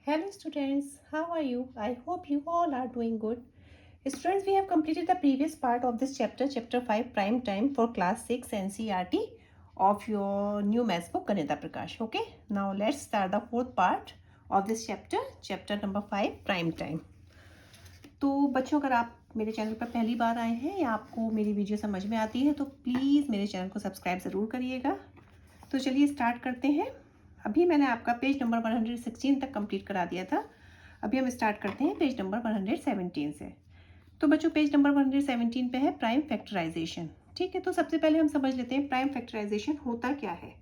Hello students, how are you? I hope you all are doing good. Students, we have completed the previous part of this chapter, chapter 5 prime time for class 6 NCERT of your new maths book Ganita Prakash. Okay, now let's start the fourth part of this chapter, chapter number 5 prime time. तो बच्चों, अगर आप मेरे channel पर पहली बार आए हैं या आपको मेरी वीडियो समझ में आती है तो प्लीज़ मेरे चैनल को सब्सक्राइब ज़रूर करिएगा। तो चलिए स्टार्ट करते हैं। अभी मैंने आपका पेज नंबर 116 तक कंप्लीट करा दिया था। अभी हम स्टार्ट करते हैं पेज नंबर 117 से। तो बच्चों, पेज नंबर 117 पे है प्राइम फैक्टराइजेशन। ठीक है, तो सबसे पहले हम समझ लेते हैं प्राइम फैक्टराइजेशन होता क्या है।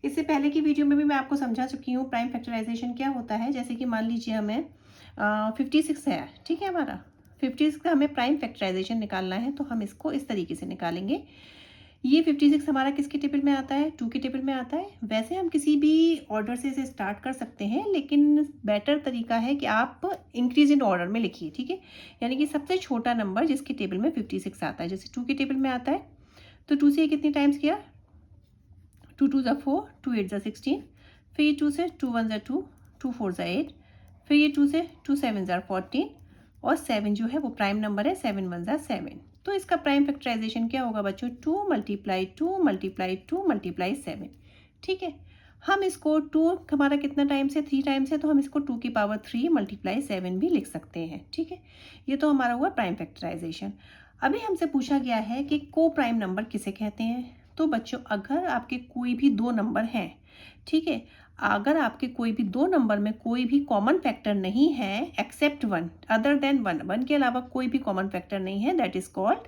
इससे पहले की वीडियो में भी मैं आपको समझा चुकी हूँ प्राइम फैक्टराइजेशन क्या होता है। जैसे कि मान लीजिए हमें 56 है, ठीक है, हमारा 56 का हमें प्राइम फैक्टराइजेशन निकालना है, तो हम इसको इस तरीके से निकालेंगे। ये 56 हमारा किसके टेबल में आता है? 2 के टेबल में आता है। वैसे हम किसी भी ऑर्डर से इसे स्टार्ट कर सकते हैं, लेकिन बेटर तरीका है कि आप इंक्रीज इन ऑर्डर में लिखिए। ठीक है, यानी कि सबसे छोटा नंबर जिसके टेबल में 56 आता है, जैसे 2 के टेबल में आता है तो 2 से कितने टाइम्स किया? 2 2 ज़ा 4, 2 8 ज़ा 16, फिर ये 2 से 2 1 ज़ा 2, 2 4 ज़ा 8, फिर ये 2 से 2 7 ज़ा 14 और 7 जो है वो प्राइम नंबर है, 7 1 ज़ा 7। तो इसका प्राइम फैक्टराइजेशन क्या होगा बच्चों? 2 मल्टीप्लाई 2 मल्टीप्लाई 2 मल्टीप्लाई 7। ठीक है, हम इसको 2 हमारा कितना टाइम से? 3 टाइम से, तो हम इसको 2 की पावर 3 मल्टीप्लाई 7 भी लिख सकते हैं। ठीक है, ये तो हमारा हुआ प्राइम फैक्टराइजेशन। अभी हमसे पूछा गया है कि को प्राइम नंबर किसे कहते हैं। तो बच्चों, अगर आपके कोई भी दो नंबर हैं, ठीक है, अगर आपके कोई भी दो नंबर में कोई भी कॉमन फैक्टर नहीं है except one, other than one, one के अलावा कोई भी कॉमन फैक्टर नहीं है, दैट इज कॉल्ड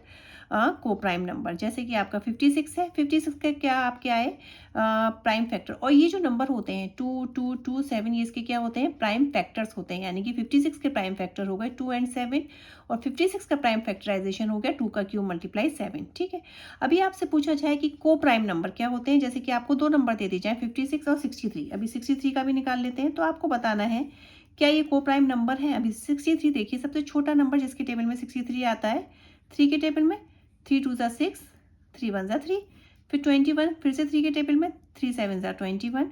को प्राइम नंबर। जैसे कि आपका 56 है, 56 का क्या आपके आए प्राइम फैक्टर। और ये जो नंबर होते हैं 2 2 2 7, ये इसके क्या होते हैं? प्राइम फैक्टर्स होते हैं। यानी कि 56 के प्राइम फैक्टर हो गए 2 एंड 7 और 56 का प्राइम फैक्टराइजेशन हो गया 2 का क्यूब मल्टीप्लाई 7। ठीक है, अभी आपसे पूछा जाए कि को प्राइम नंबर क्या होते हैं। जैसे कि आपको दो नंबर दे दिए जाए 56 और 63। अभी 63 का भी निकाल लेते हैं। तो आपको बताना है क्या ये को प्राइम नंबर है। अभी 63 देखिए, सबसे छोटा नंबर जिसके टेबल में 63 आता है 3 के टेबल में, 3 2 ज़ा 6, 3 1 ज़ा 3, फिर 21 फिर से 3 के टेबल में, 3 7 ज़ा 21,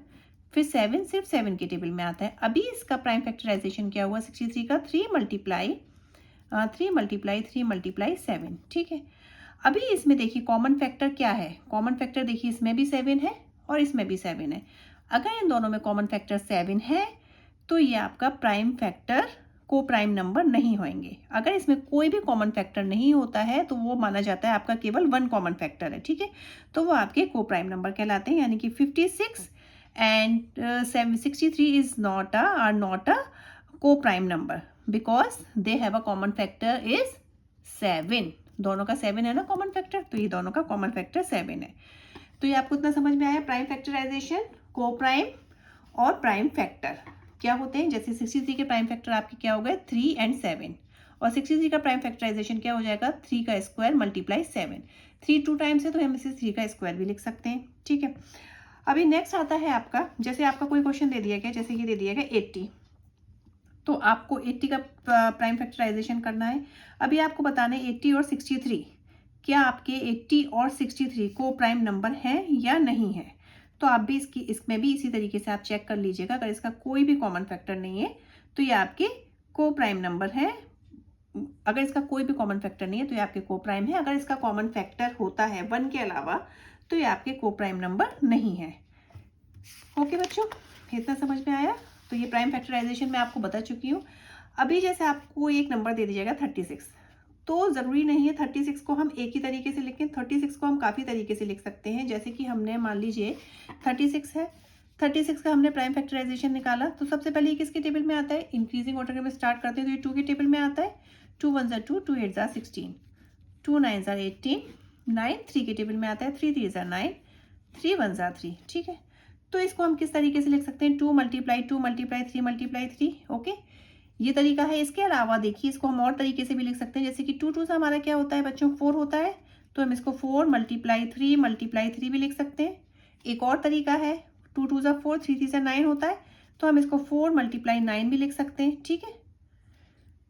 फिर 7 सिर्फ 7 के टेबल में आता है। अभी इसका प्राइम फैक्टराइजेशन क्या हुआ 63 का? 3 मल्टीप्लाई 3 मल्टीप्लाई 7। ठीक है, अभी इसमें देखिए कॉमन फैक्टर क्या है। कॉमन फैक्टर देखिए इसमें भी 7 है और इसमें भी 7 है। अगर इन दोनों में कॉमन फैक्टर 7 है तो ये आपका प्राइम फैक्टर को प्राइम नंबर नहीं होंगे। अगर इसमें कोई भी कॉमन फैक्टर नहीं होता है तो वो माना जाता है आपका केवल वन कॉमन फैक्टर है। ठीक है, तो वो आपके को प्राइम नंबर कहलाते हैं। यानी कि 56 एंड 63 इज नॉट अ को prime number because they have a common factor is 7। दोनों का 7 है ना कॉमन फैक्टर, तो ये दोनों का कॉमन फैक्टर 7 है। तो ये आपको इतना समझ में आया प्राइम फैक्टराइजेशन, को प्राइम और प्राइम फैक्टर क्या होते हैं। जैसे 63 के प्राइम फैक्टर आपके क्या हो गए 3 एंड 7 और 63 का प्राइम फैक्टराइजेशन क्या हो जाएगा 3 का स्क्वायर मल्टीप्लाई 7। 3 2 टाइम्स है तो हम इसे 3 का स्क्वायर भी लिख सकते हैं। ठीक है, अभी नेक्स्ट आता है आपका, जैसे आपका कोई क्वेश्चन दे दिया गया, जैसे कि दे दिया गया 80, तो आपको 80 का प्राइम फैक्टराइजेशन करना है। अभी आपको बताना है 80 और 63 क्या आपके 80 और 63 को प्राइम नंबर है या नहीं है। तो आप भी इसमें भी इसी तरीके से आप चेक कर लीजिएगा। अगर इसका कोई भी कॉमन फैक्टर नहीं है तो ये आपके को प्राइम नंबर है। अगर इसका कोई भी कॉमन फैक्टर नहीं है तो ये आपके को प्राइम है। अगर इसका कॉमन फैक्टर होता है वन के अलावा तो ये आपके को प्राइम नंबर नहीं है। ओके बच्चों, इतना समझ में आया। तो ये प्राइम फैक्टराइजेशन मैं आपको बता चुकी हूँ। अभी जैसे आपको एक नंबर दे दीजिएगा 36, तो ज़रूरी नहीं है 36 को हम एक ही तरीके से लिखें। 36 को हम काफ़ी तरीके से लिख सकते हैं। जैसे कि हमने मान लीजिए 36 है, 36 का हमने प्राइम फैक्टराइजेशन निकाला, तो सबसे पहले ये किसके टेबल में आता है? इंक्रीजिंग ऑर्डर में स्टार्ट करते हैं तो ये 2 के टेबल में आता है। 2 1 ज़ा 2, 2 8 ज़ा 16, 2 9 ज़ा 18, 9 3 के टेबल में आता है, 3 3 ज़ा 9, 3 1 ज़ा 3। ठीक है, तो इसको हम किस तरीके से लिख सकते हैं? 2 मल्टीप्लाई 2 मल्टीप्लाई 3 मल्टीप्लाई 3। ओके, ये तरीका है। इसके अलावा देखिए इसको हम और तरीके से भी लिख सकते हैं। जैसे कि 2 2 से हमारा क्या होता है बच्चों? 4 होता है, तो हम इसको 4 मल्टीप्लाई 3 भी लिख सकते हैं। एक और तरीका है 2 2 ज़ा 4, 3 3 ज़ा 9 होता है, तो हम इसको 4 मल्टीप्लाई 9 भी लिख सकते हैं। ठीक है,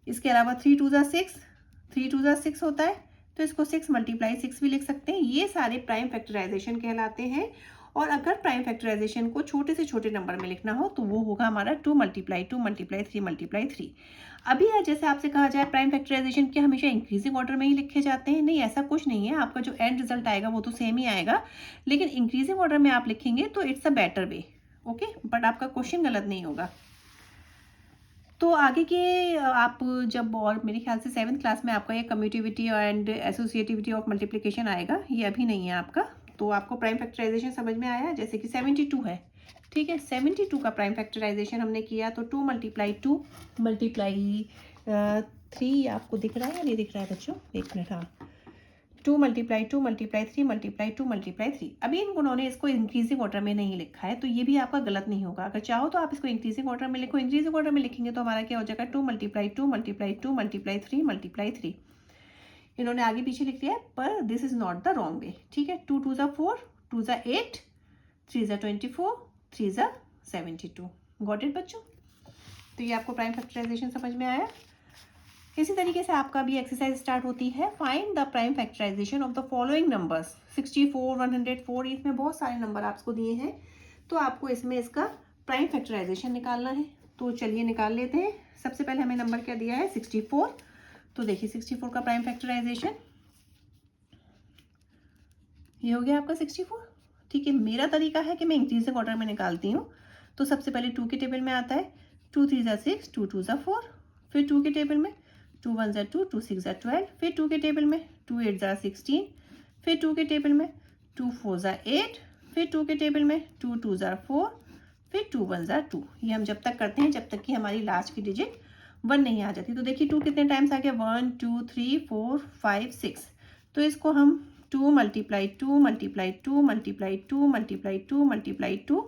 इसके अलावा 3 2 ज़ा 6, 3 2 ज़ा 6 होता है, तो इसको 6 मल्टीप्लाई 6 भी लिख सकते हैं। ये सारे प्राइम फैक्टराइजेशन कहलाते हैं और अगर प्राइम फैक्टराइजेशन को छोटे से छोटे नंबर में लिखना हो तो वो होगा हमारा 2 मल्टीप्लाई 2 मल्टीप्लाई 3 मल्टीप्लाई 3। अभी जैसे आपसे कहा जाए प्राइम फैक्टराइजेशन के हमेशा इंक्रीजिंग ऑर्डर में ही लिखे जाते हैं, नहीं ऐसा कुछ नहीं है, आपका जो एंड रिजल्ट आएगा वो तो सेम ही आएगा, लेकिन इंक्रीजिंग ऑर्डर में आप लिखेंगे तो it's a better way, okay, but आपका क्वेश्चन गलत नहीं होगा। तो आगे के आप जब, और मेरे ख्याल से 7th क्लास में आपका ये कम्यूटिविटी एंड एसोसिएटिविटी ऑफ मल्टीप्लिकेशन आएगा, ये अभी नहीं है आपका। तो आपको प्राइम फैक्टराइजेशन समझ में आया, जैसे कि 72 है, ठीक है, 72 का प्राइम फैक्टराइजेशन हमने किया तो 2 मल्टीप्लाई 2 मल्टीप्लाई 3 आपको दिख रहा है या नहीं दिख रहा है बच्चों, एक मिनट, हाँ, 2 मल्टीप्लाई 2 मल्टीप्लाई 3 मल्टीप्लाई 2 मल्टीप्लाई 3। अभी इन उन्होंने इसको इंक्रीजिंग ऑर्डर में नहीं लिखा है, तो ये भी आपका गलत नहीं होगा। अगर चाहो तो आप इसको इंक्रीजिंग ऑर्डर में लिखो, इंक्रीजिंग ऑर्डर में लिखेंगे तो हमारा क्या हो जाएगा 2 मल्टीप्लाई 2 मल्टीप्लाई 2 मल्टीप्लाई 3 मल्टीप्लाई 3। इन्होंने आगे पीछे लिख दिया है, पर this is not the wrong way, ठीक है। 2 2 4, 2 8, 3 24, 3 72। गॉट इट बच्चों? तो ये आपको प्राइम फैक्टराइजेशन समझ में आया। इसी तरीके से आपका भी एक्सरसाइज स्टार्ट होती है, find the prime factorization of the following numbers 64, 104, इसमें बहुत सारे नंबर आपको दिए हैं, तो आपको इसमें इसका प्राइम फैक्टराइजेशन निकालना है। तो चलिए निकाल लेते हैं। सबसे पहले हमें नंबर क्या दिया है 64, तो देखिए 64 का प्राइम फैक्टराइजेशन ये हो गया आपका 64, ठीक है। मेरा तरीका है कि मैं इंक्रीजिंग ऑर्डर में निकालती हूँ, तो सबसे पहले 2 के टेबल में आता है 2 3 6, 2 2 4, फिर 2 के टेबल में 2 1 2, 2 6 12, फिर 2 के टेबल में 2 8 16, फिर 2 के टेबल में 2 4 8, फिर 2 के टेबल में 2 2 4, फिर 2 1 2। ये हम जब तक करते हैं जब तक कि हमारी लास्ट की डिजिट 1 नहीं आ जाती। तो देखिए 2 कितने टाइम्स आ गया, 1 2 3 4 5 6, तो इसको हम 2 multiply 2 multiply 2 multiply 2 multiply 2 multiply 2,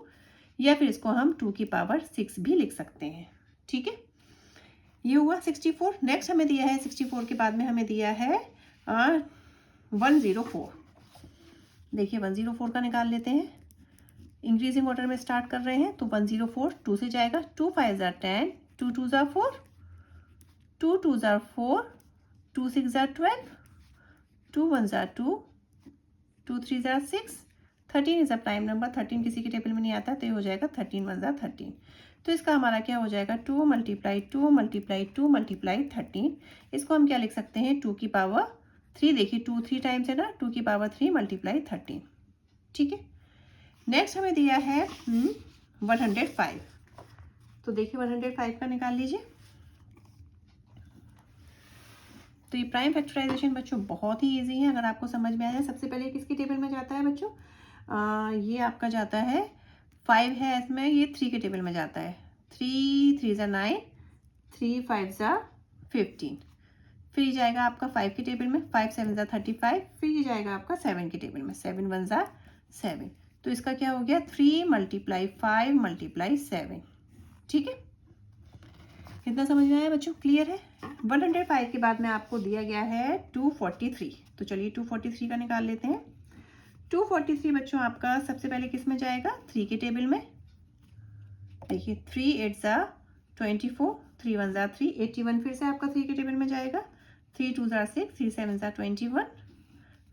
या फिर इसको हम 2 की पावर 6 भी लिख सकते हैं, ठीक है। ये हुआ 64। नेक्स्ट हमें दिया है 64 के बाद में हमें दिया है 104। देखिए 104 का निकाल लेते हैं, इंक्रीजिंग ऑर्डर में स्टार्ट कर रहे हैं, तो 104 2 से जाएगा, 2 5 10, 2 2 4, 2 2 4, 2 6 12, 2 1 2, 2 3 6, 13 इज अ प्राइम नंबर, 13 किसी के टेबल में नहीं आता, तो ये हो जाएगा 13 1 13। तो इसका हमारा क्या हो जाएगा 2 मल्टीप्लाई 2 मल्टीप्लाई 2 मल्टीप्लाई 13। इसको हम क्या लिख सकते हैं 2 की पावर 3, देखिए 2 3 टाइम्स है ना, 2 की पावर 3 मल्टीप्लाई 13, ठीक है। नेक्स्ट हमें दिया है 105, तो देखिए 105 का निकाल लीजिए। तो ये प्राइम फैक्टराइजेशन बच्चों बहुत ही इजी है, अगर आपको समझ में आया। सबसे पहले किसके टेबल में जाता है बच्चों, ये आपका जाता है 5 है इसमें, ये 3 के टेबल में जाता है, 3 3 9, 3 5 15, फिर ये जाएगा आपका 5 के टेबल में, 5 7 35, फिर ये जाएगा आपका 7 के टेबल में, 7 1 7। तो इसका क्या हो गया 3 मल्टीप्लाई 5 मल्टीप्लाई 7, ठीक है। इतना समझ में आया बच्चों, क्लियर है। 105 के बाद में आपको दिया गया है 243, तो चलिए 243 का निकाल लेते हैं। 243 बच्चों आपका सबसे पहले किस में जाएगा 3 के टेबल में, देखिए 3 8 24, 3 1 3, 81, फिर से आपका 3 के टेबल में जाएगा, 3 2 6, 3 7 21,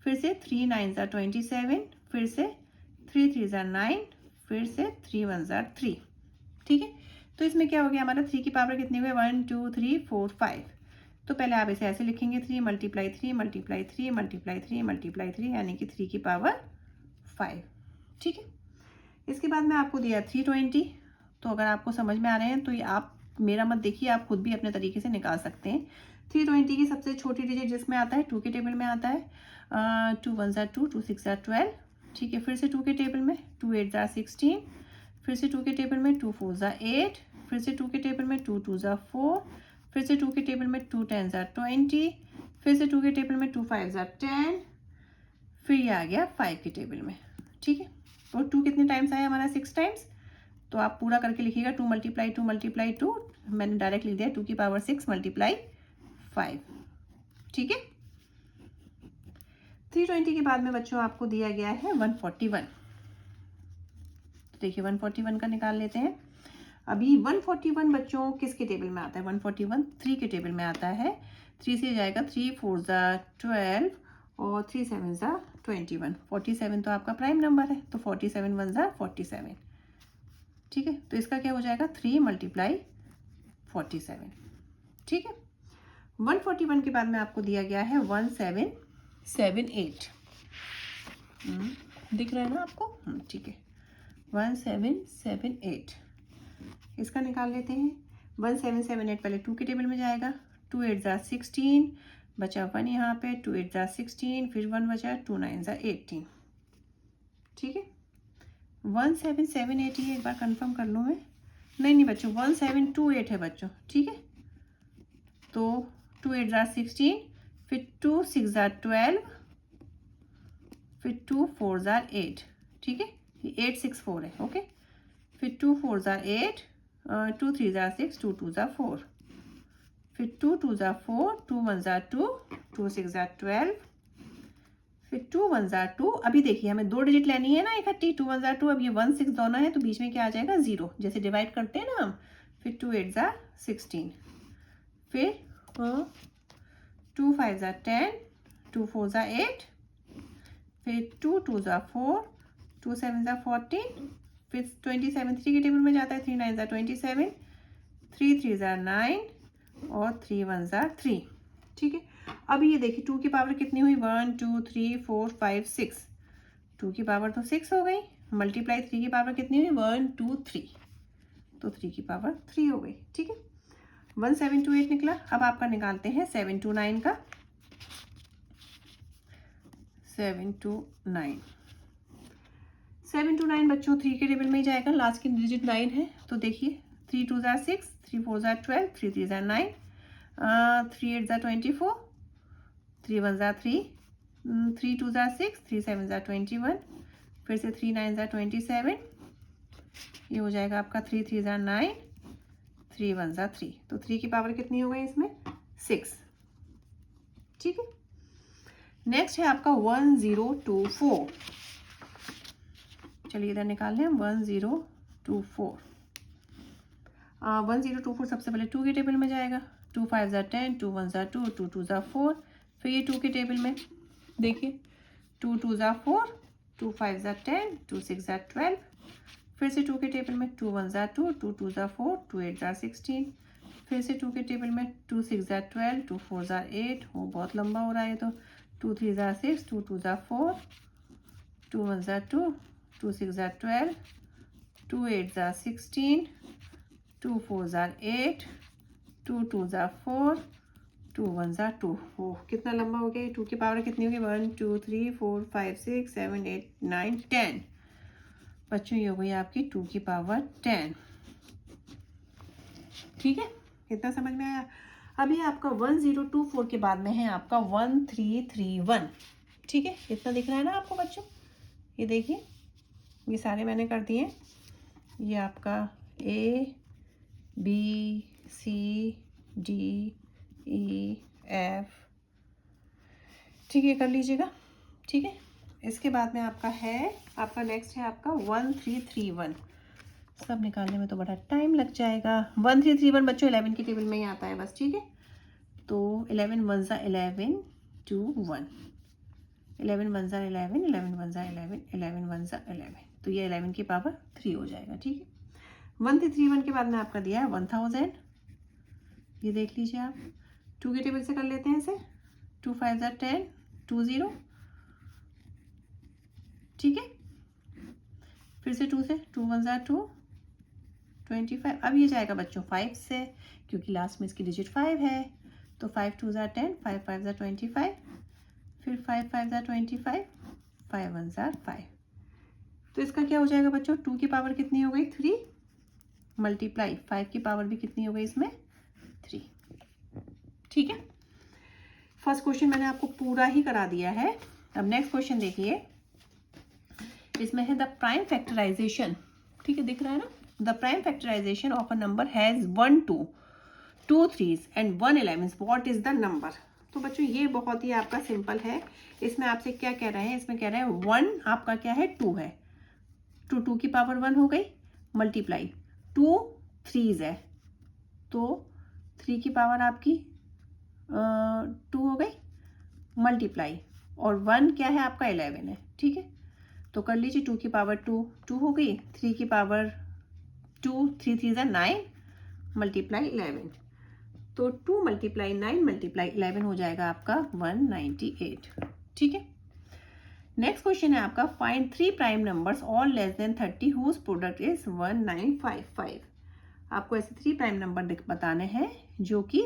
फिर से 3 9 27, फिर से 3 3 9, फिर से 3 1 3, ठीक है। तो इसमें क्या हो गया हमारा 3 की पावर कितने हुए 1 2 3 4 5। तो पहले आप इसे ऐसे लिखेंगे 3 मल्टीप्लाई 3 मल्टीप्लाई 3 मल्टीप्लाई 3 मल्टीप्लाई 3, यानी कि 3 की पावर 5, ठीक है। इसके बाद में आपको दिया 320, तो अगर आपको समझ में आ रहे हैं तो ये आप मेरा मत देखिए, आप खुद भी अपने तरीके से निकाल सकते हैं। 320 की सबसे छोटी डिजिट जिसमें आता है 2 के टेबल में आता है, 2 1 2, 2 6 12, ठीक है। फिर से 2 के टेबल में 2 8 16, फिर से 2 के टेबल में 2 4 8, फिर से 2 के टेबल में 2 2 4, फिर से 2 के टेबल में 2 10 20, फिर से 2 के टेबल में 2 5 10, फिर ये आ गया 5 के टेबल में, ठीक है। और 2 कितने टाइम्स आया हमारा 6 टाइम्स, तो आप पूरा करके लिखिएगा 2 मल्टीप्लाई 2 मल्टीप्लाई 2, मैंने डायरेक्ट लिख दिया 2 की पावर 6 मल्टीप्लाई 5, ठीक है। 320 के बाद में बच्चों आपको दिया गया है 141, तो देखिए 141 का निकाल लेते हैं। अभी 141 बच्चों किसके टेबल में आता है 141 3 के टेबल में आता है, 3 से जाएगा 3 4 12 और 3 7 21, 47 तो आपका प्राइम नंबर है, तो 47 1 ज़ा 47, ठीक है। तो इसका क्या हो जाएगा 3 × 47, ठीक है। 141 के बाद में आपको दिया गया है 1778, दिख रहा है ना आपको, ठीक है। 1778 इसका निकाल लेते हैं। 1778 पहले 2 के टेबल में जाएगा, 2 8 ज़ा 16, बचा 1 यहाँ पे, 2 8 ज़ा 16, फिर 1 बचा, 2 9 ज़ा 18, ठीक है। 1778 ही एक बार कंफर्म कर लूँ मैं, नहीं बच्चों 1728 है बच्चों, ठीक है। तो 2 8 ज़ा 16, फिर 2 6 ज़ा 12, फिर 2 4 ज़ा 8, ठीक है। 8 6 4 है, ओके। फिर 2 4 ज़ा 8, 2 3 ज़ा 6, 2 2 ज़ा 4, फिर 2 2 ज़ा 4, 2 1 ज़ा 2, 2 6 ज़ा 12, फिर 2 1 ज़ा 2। अभी देखिए हमें 2 डिजिट लेनी है ना इकट्ठी, 2 1 ज़ा 2, अब ये 1 6 दोनों है तो बीच में क्या आ जाएगा 0, जैसे डिवाइड करते हैं ना हम। फिर 2 8 ज़ा 16, फिर 2 5 ज़ा 10, 2 4 ज़ा 8, फिर 2 2 ज़ा 4, 2 7 ज़ा 14, फिर 27 3 के टेबल में जाता है, 3 9 ज़ा 27, 3 3 ज़ा 9 और 3 1 ज़ा 3, ठीक है। अब ये देखिए 2 की पावर कितनी हुई, 1 2 3 4 5 6, 2 की पावर तो 6 हो गई, मल्टीप्लाई 3 की पावर कितनी हुई, 1 2 3, तो 3 की पावर 3 हो गई, ठीक है। 1728 निकला। अब आपका निकालते हैं 729 का, 729 बच्चों 3 के टेबल में ही जाएगा, लास्ट की डिजिट 9 है, तो देखिए 3 2 ज़ा 6, 3 4 ज़ा 12, 3 3 ज़ा 9, 3 8 ज़ा 24, 3 1 ज़ा 3, 3 2 ज़ा 6, 3 7 ज़ा 21, फिर से 3 9 ज़ा 27, ये हो जाएगा आपका 3 3 ज़ा 9, 3 1 ज़ा 3, तो 3 की पावर कितनी हो गई इसमें 6, ठीक है। नेक्स्ट है आपका 1024, चलिए इधर निकाल लें 1024। 1024 सबसे पहले 2 के टेबल में जाएगा, 2 5 ज़ा 10, 2 1 ज़ा 2, 2 2 ज़ा 4, फिर ये 2 के टेबल में देखिए 2 2 ज़ा 4, 2 5 ज़ा 10, 2 6 ज़ा 12, फिर से 2 के टेबल में 2 1 ज़ा 2, 2 2 ज़ा 4, 2 8 ज़ा 16, फिर से 2 के टेबल में 2 6 ज़ा 12, 2 4 ज़ा 8, वो बहुत लंबा हो रहा है, तो 2 3 ज़ा 6, 2 2 ज़ा 4, 2 1 ज़ा 2, 2 6 ज़ा 12, 2 8 ज़ा 16, 2 4 ज़ा 8, 2 2 ज़ा 4, 2 1 ज़ा 2, वो कितना लंबा हो गया, 2 की पावर कितनी होगी 1 2 3 4 5 6 7 8 9 10, बच्चों ये हो गई आपकी 2 की पावर 10, ठीक है। कितना समझ में आया। अभी आपका 1024 के बाद में है आपका 1331, ठीक है। इतना दिख रहा है ना आपको बच्चों, ये देखिए ये सारे मैंने कर दिए, ये आपका A B C D E F, ठीक है कर लीजिएगा, ठीक है। इसके बाद में आपका है, आपका नेक्स्ट है आपका 1331, सब निकालने में तो बड़ा टाइम लग जाएगा। 1331 बच्चों 11 की टेबल में ही आता है बस, ठीक है। तो 11 1 ज़ा 11 2 1, 11 1 ज़ा 11, 11 1 ज़ा 11, 11 1 ज़ा 11, तो ये 11 की पावर 3 हो जाएगा, ठीक है। 1331 के बाद में आपका दिया है 1000, ये देख लीजिए आप, 2 के टेबल से कर लेते हैं इसे, 2 5 ज़ा 10, 2 0, ठीक है। फिर से 2 से, 2 1 ज़ा 2, 25, अब ये जाएगा बच्चों 5 से, क्योंकि लास्ट में इसकी डिजिट 5 है, तो 5 2 ज़ा 10, 5 5 ज़ा 25, फिर 5 5 ज़ा 25, 5 1 ज़ा 5, तो इसका क्या हो जाएगा बच्चों, 2 की पावर कितनी हो गई 3, मल्टीप्लाई 5 की पावर भी कितनी हो गई इसमें 3, ठीक है। फर्स्ट क्वेश्चन मैंने आपको पूरा ही करा दिया है। अब नेक्स्ट क्वेश्चन देखिए, इसमें है द प्राइम फैक्टराइजेशन, ठीक है दिख रहा है ना, the prime factorization of a number has 1 2 2 3s and 1 11, what is the number. तो बच्चों ये बहुत ही आपका सिंपल है, इसमें आपसे क्या कह रहे हैं, इसमें कह रहे हैं 1 आपका क्या है 2 है, 2 2 की पावर 1 हो गई, मल्टीप्लाई 2 3s है, तो 3 की पावर आपकी 2 हो गई, मल्टीप्लाई और 1 क्या है आपका 11 है, ठीक है। तो कर लीजिए 2 की पावर 2 2 हो गई, 3 की पावर 2 3 3 9 मल्टीप्लाई 11, तो 2 मल्टीप्लाई 9 मल्टीप्लाई 11 हो जाएगा आपका 198, ठीक है। नेक्स्ट क्वेश्चन है आपका find 3 prime numbers all less than 30 whose product is 1955। आपको ऐसे 3 प्राइम नंबर बताने हैं जो कि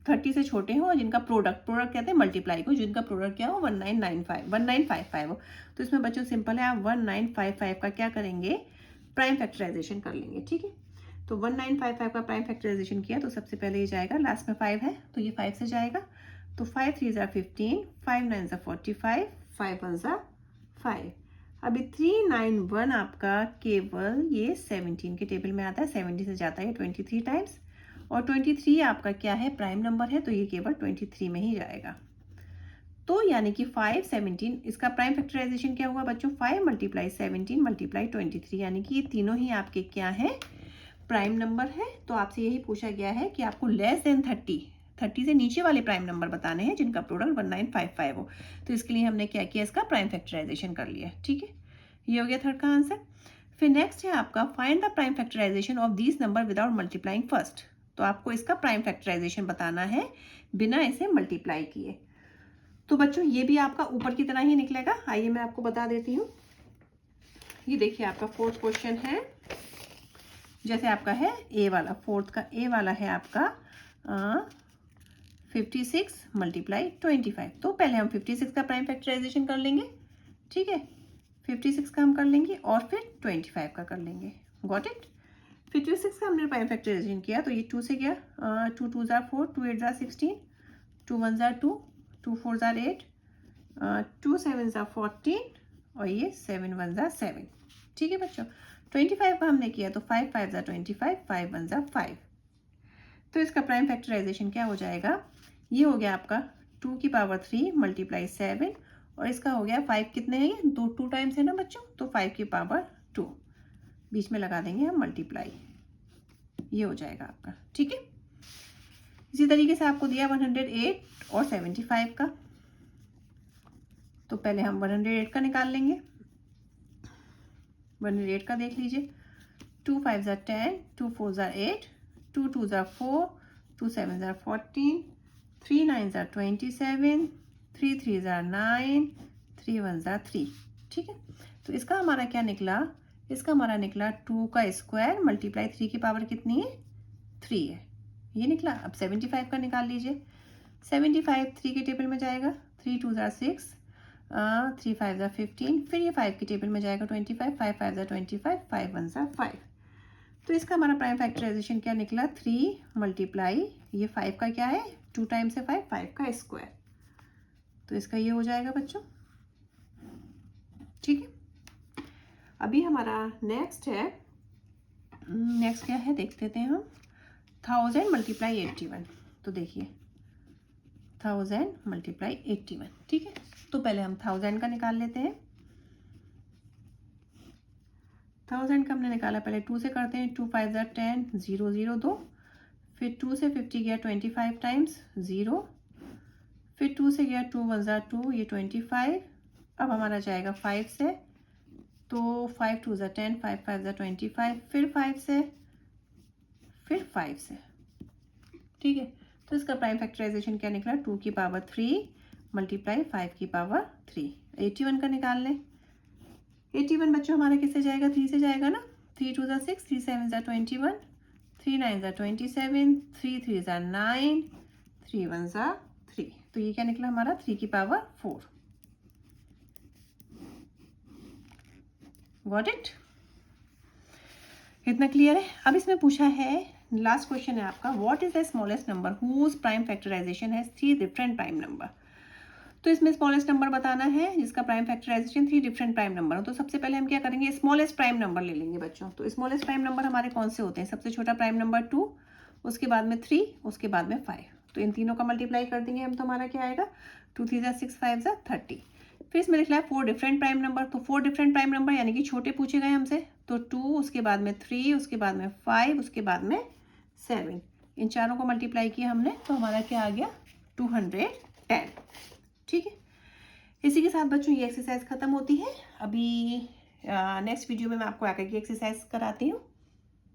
30 से छोटे हो और जिनका प्रोडक्ट कहते हैं मल्टीप्लाई को, जिनका प्रोडक्ट क्या हो 1955 हो। तो इसमें बच्चों सिंपल है, आप 1955 का क्या करेंगे, प्राइम फैक्टराइजेशन कर लेंगे, ठीक है। तो 1955 का प्राइम फैक्टराइजेशन किया तो सबसे पहले ये जाएगा, लास्ट में 5 है तो ये 5 से जाएगा, तो 5 3 ज़ा 15, 5 9 ज़ा 45, 5 1 ज़ा 5। अभी 391 आपका केवल ये 17 के टेबल में आता है, 70 से जाता है 23 टाइम्स, और 23 आपका क्या है, प्राइम नंबर है, तो ये केवल 23 में ही जाएगा। तो यानी कि 5 17, इसका प्राइम फैक्टराइजेशन क्या हुआ बच्चों, 5 मल्टीप्लाई 17 मल्टीप्लाई 23, यानी कि ये तीनों ही आपके क्या है, प्राइम नंबर है। तो आपसे यही पूछा गया है कि आपको लेस देन 30 से नीचे वाले प्राइम नंबर बताने हैं जिनका प्रोडक्ट 1955 हो। तो इसके लिए हमने क्या किया, इसका प्राइम फैक्टराइजेशन कर लिया, ठीक है। ये हो गया थर्ड का आंसर। फिर नेक्स्ट है आपका find the prime factorization of this number without multiplying first. तो आपको इसका प्राइम फैक्टराइजेशन बताना है बिना इसे मल्टीप्लाई किए। तो बच्चों ये भी आपका ऊपर की तरह ही निकलेगा, आइए मैं आपको बता देती हूँ। ये देखिए आपका फोर्थ क्वेश्चन है, जैसे आपका है ए वाला, फोर्थ का ए वाला है आपका 56 मल्टीप्लाई 25। तो पहले हम 56 का प्राइम फैक्टराइजेशन कर लेंगे, ठीक है, 56 का हम कर लेंगे और फिर 25 का कर लेंगे। Got it. 56 का हमने प्राइम फैक्टराइजेशन किया तो ये 2 से गया, 2 2 ज़ा 4, 2 8 ज़ा 16, 2 1 ज़ा 2, 2 4 ज़ा 8, 2 7 ज़ा 14 और ये 7 1 ज़ा 7, ठीक है बच्चों। 25 का हमने किया तो 5 5 ज़ा 25, 5 1 ज़ा 5। तो इसका प्राइम फैक्टराइजेशन क्या हो जाएगा, ये हो गया आपका 2 की पावर 3 मल्टीप्लाई 7, और इसका हो गया 5 कितने हैं, ये 2 टाइम्स है ना बच्चों, तो 5 की पावर 2, बीच में लगा देंगे हम मल्टीप्लाई, ये हो जाएगा आपका, ठीक है। इसी तरीके से आपको दिया 108 और 75 का, तो पहले हम 108 का निकाल लेंगे। 108 का देख लीजिए, 2 5 ज़ा 10, 2 4 ज़ा 8, 2 2 ज़ा 4, 2 7 ज़ा 14, 3 9 ज़ा 27, 3 3 ज़ा 9, 3 1 ज़ा 3, ठीक है। तो इसका हमारा क्या निकला, इसका हमारा निकला 2 का स्क्वायर मल्टीप्लाई 3 की पावर कितनी है, 3 है, ये निकला। अब 75 का निकाल लीजिए, 75 3 के टेबल में जाएगा, 3 2 ज़ा 6, 3 5 ज़ा 15, फिर ये 5 के टेबल में जाएगा 25, 5 5 ज़ा 25, 5 1 ज़ा 5। तो इसका हमारा प्राइम फैक्टराइजेशन क्या निकला, 3 मल्टीप्लाई ये 5 का क्या है, 2 टाइम्स है 5, 5 का स्क्वायर, तो इसका ये हो जाएगा बच्चों, ठीक है। अभी हमारा नेक्स्ट है, नेक्स्ट क्या है देख लेते हैं हम, 1000 मल्टीप्लाई 81। तो देखिए 1000 मल्टीप्लाई 81, ठीक है। तो पहले हम 1000 का निकाल लेते हैं। 1000 का हमने निकाला, पहले 2 से करते हैं, 2 5 ज़ा 10, 0 0 2, फिर 2 से 50 गया 25 टाइम्स 0, फिर 2 से गया 2 1 ज़ा 2, ये 25। अब हमारा जाएगा 5 से, तो 5 2 ज़ा 10, 5 5 ज़ा 25, फिर 5 से, फिर 5 से, ठीक है। तो इसका प्राइम फैक्टराइजेशन क्या निकला, 2 की पावर 3 मल्टीप्लाई 5 की पावर 3। 81 का निकाल लें, 81 बच्चों हमारा किससे जाएगा, 3 से जाएगा ना, 3 2 ज़ा 6, 3 7 ज़ा 21, 3 9 ज़ा 27, 3 3 ज़ा 9, 3 1 ज़ा 3। तो ये क्या निकला हमारा, 3 की पावर 4। गॉट इट, इतना क्लियर है। अब इसमें पूछा है, लास्ट क्वेश्चन है आपका, what is the smallest number whose prime factorization has 3 different prime number. तो इसमें स्मॉलेस्ट नंबर बताना है जिसका prime factorization 3 different prime number हो। तो सबसे पहले हम क्या करेंगे, स्मॉलेस्ट प्राइम नंबर ले लेंगे बच्चों। तो स्मॉलेस्ट प्राइम नंबर हमारे कौन से होते हैं, सबसे छोटा प्राइम नंबर 2, उसके बाद में 3, उसके बाद में 5। तो इन तीनों का मल्टीप्लाई कर देंगे हम, तो हमारा क्या आएगा, 2 3 ज़ा 6, 5 ज़ा 30। फिर इसमें लिखा है 4 डिफरेंट प्राइम नंबर। तो 4 डिफरेंट प्राइम नंबर यानी कि छोटे पूछे गए हमसे, तो 2, उसके बाद में 3, उसके बाद में 5, उसके बाद में 7। इन चारों को मल्टीप्लाई किया हमने, तो हमारा क्या आ गया, 210, ठीक है। इसी के साथ बच्चों ये एक्सरसाइज खत्म होती है। अभी नेक्स्ट वीडियो में मैं आपको आगे की एक्सरसाइज कराती हूँ।